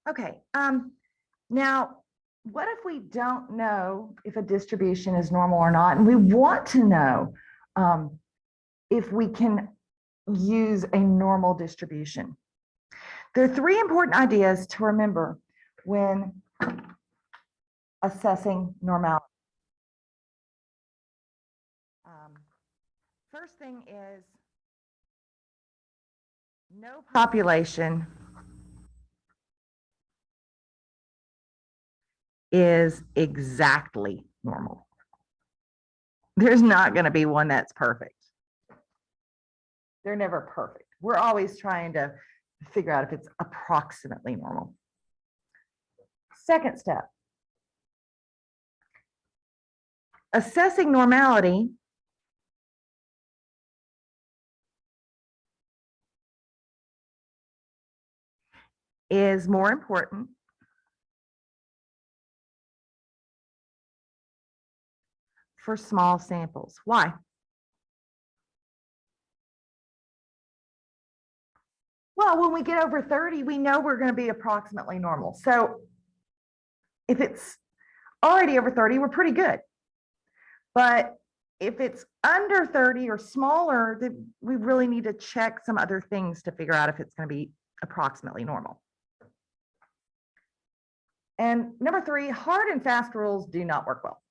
Okay. Now, what if we don't know if a distribution is normal or not, and we want to know if we can use a normal distribution? There are three important ideas to remember when assessing normality. First thing is, no population is exactly normal. There's not going to be one that's perfect. They're never perfect. We're always trying to figure out if it's approximately normal. Second step, assessing normality is more important for small samples. Why? Well, when we get over 30, we know we're going to be approximately normal. So if it's already over 30, we're pretty good. But if it's under 30 or smaller, then we really need to check some other things to figure out if it's going to be approximately normal. And number three, hard and fast rules do not work well.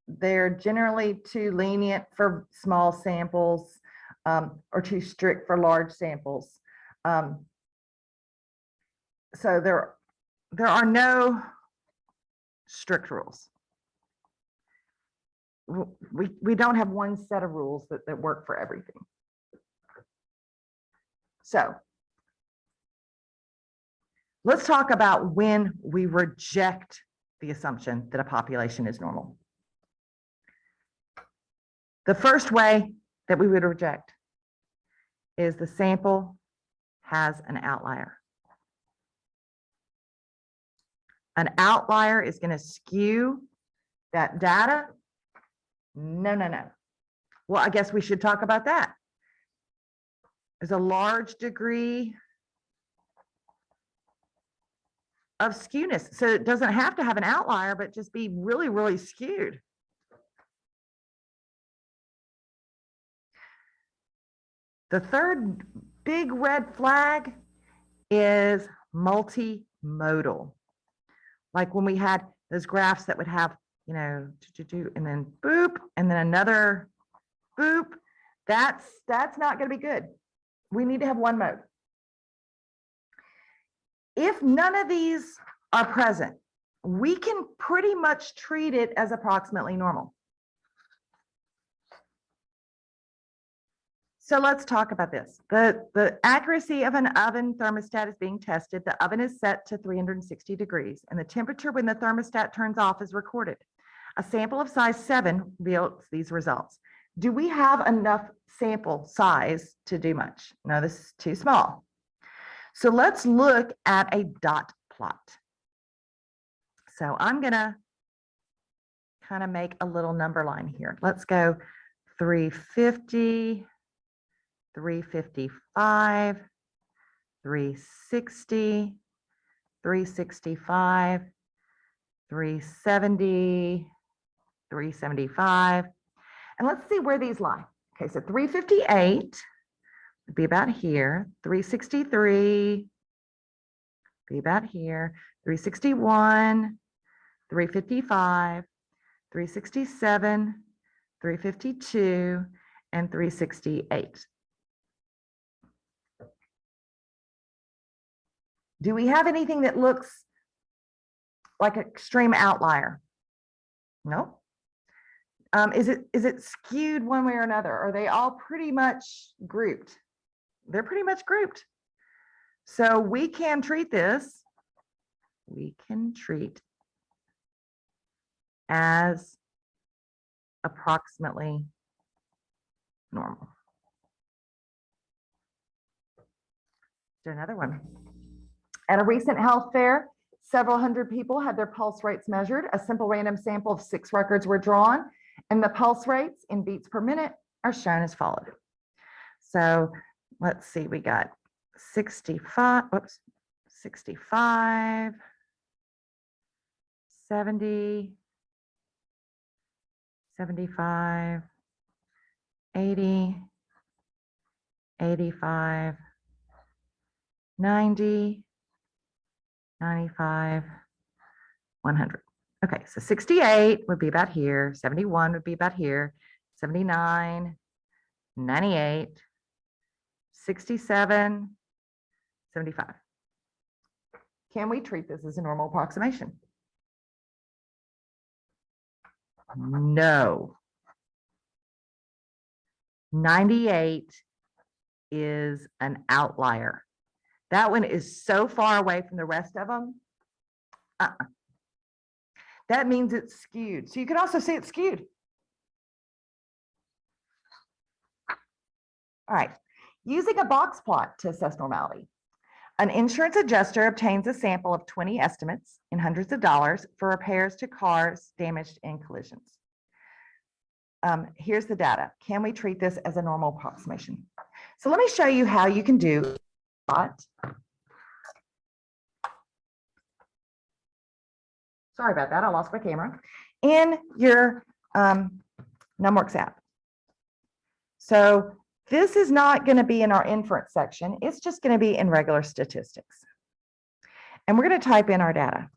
They're generally too lenient for small samples or too strict for large samples. So there are no strict rules. We don't have one set of rules that work for everything. So let's talk about when we reject the assumption that a population is normal. The first way that we would reject is the sample has an outlier. An outlier is going to skew that data. No. Well, I guess we should talk about that. There's a large degree of skewness. So it doesn't have to have an outlier, but just be really, really skewed. The third big red flag is multimodal. Like when we had those graphs that would have, you know, and then boop, and then another boop, that's not going to be good. We need to have one mode. If none of these are present, we can pretty much treat it as approximately normal. So let's talk about this. The accuracy of an oven thermostat is being tested. The oven is set to 360 degrees, and the temperature when the thermostat turns off is recorded. A sample of size 7 yields these results. Do we have enough sample size to do much? No, this is too small. So let's look at a dot plot. So I'm going to kind of make a little number line here. Let's go 350. 355, 360, 365, 370, 375. And let's see where these lie. Okay, so 358 would be about here, 363 be about here, 361, 355, 367, 352, and 368. Do we have anything that looks like an extreme outlier? No. Is it skewed one way or another? Are they all pretty much grouped? They're pretty much grouped. So we can treat this. We can treat as approximately normal. Do another one. At a recent health fair, several hundred people had their pulse rates measured. A simple random sample of 6 records were drawn, and the pulse rates in beats per minute are shown as followed. So let's see, we got 65, whoops, 65, 70, 75, 80, 85, 90, 95, 100. Okay, so 68 would be about here, 71 would be about here, 79, 98, 67, 75. Can we treat this as a normal approximation? No. 98 is an outlier. That one is so far away from the rest of them. That means it's skewed. So you can also say it's skewed. All right. Using a box plot to assess normality. An insurance adjuster obtains a sample of 20 estimates in hundreds of dollars for repairs to cars damaged in collisions. Here's the data. Can we treat this as a normal approximation? So let me show you how you can do plot. Sorry about that. I lost my camera. In your NumWorks app. So this is not going to be in our inference section. It's just going to be in regular statistics. And we're going to type in our data.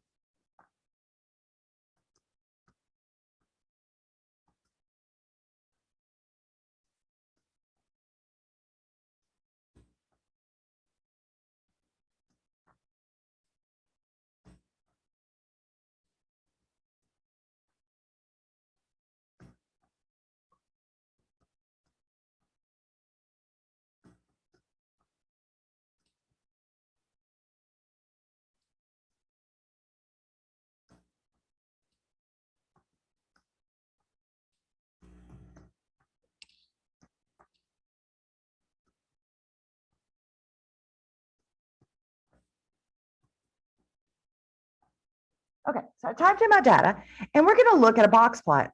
Okay, so I typed in my data, and we're going to look at a box plot.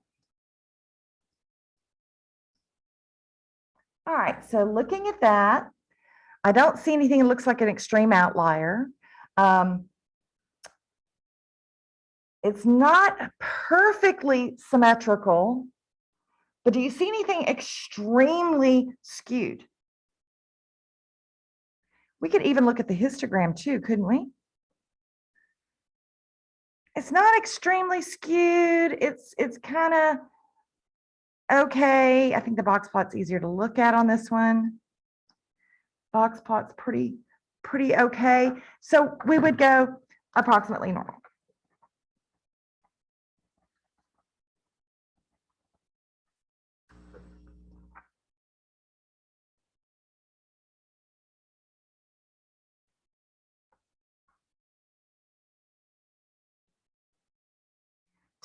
All right, so looking at that, I don't see anything that looks like an extreme outlier. It's not perfectly symmetrical, but do you see anything extremely skewed? We could even look at the histogram too, couldn't we? It's not extremely skewed. It's kind of okay. I think the box plot's easier to look at on this one. Box plot's pretty okay. So we would go approximately normal.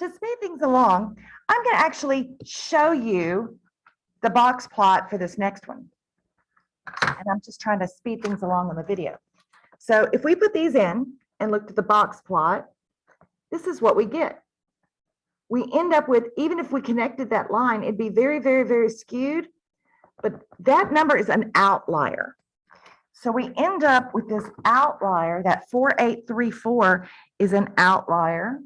To speed things along, I'm going to actually show you the box plot for this next one. And I'm just trying to speed things along on the video. So if we put these in and looked at the box plot, this is what we get. We end up with, even if we connected that line, it'd be very skewed, but that number is an outlier. So we end up with this outlier, that 4834 is an outlier.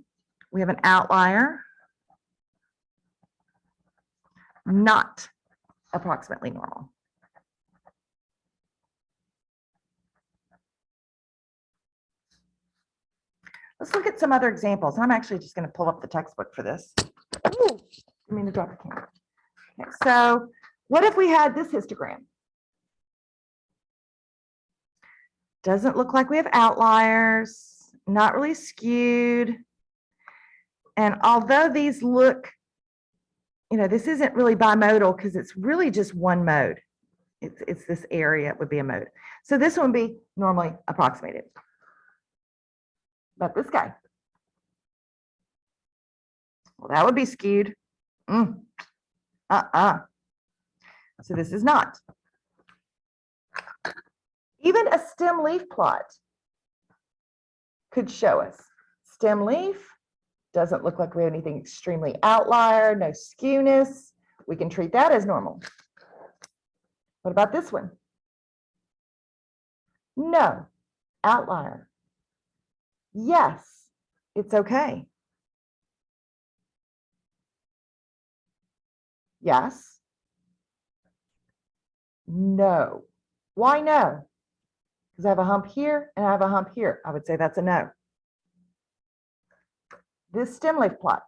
We have an outlier, not approximately normal. Let's look at some other examples. I'm actually just going to pull up the textbook for this. Ooh, I mean to drop the camera. Okay, so what if we had this histogram? Doesn't look like we have outliers, not really skewed. And although these look, this isn't really bimodal because it's really just one mode. It's this area would be a mode. So this one would be normally approximated. But this guy, well, that would be skewed. So this is not. Even a stem leaf plot could show us. Stem leaf doesn't look like we have anything extremely outlier, no skewness. We can treat that as normal. What about this one? No, outlier. Yes, it's okay. Yes. No. Why no? Because I have a hump here and I have a hump here. I would say that's a no. This stem leaf plot.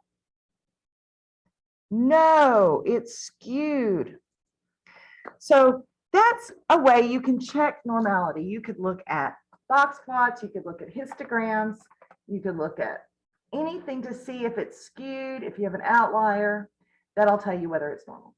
No, it's skewed. So that's a way you can check normality. You could look at box plots, you could look at histograms, you could look at anything to see if it's skewed, if you have an outlier. That'll tell you whether it's normal.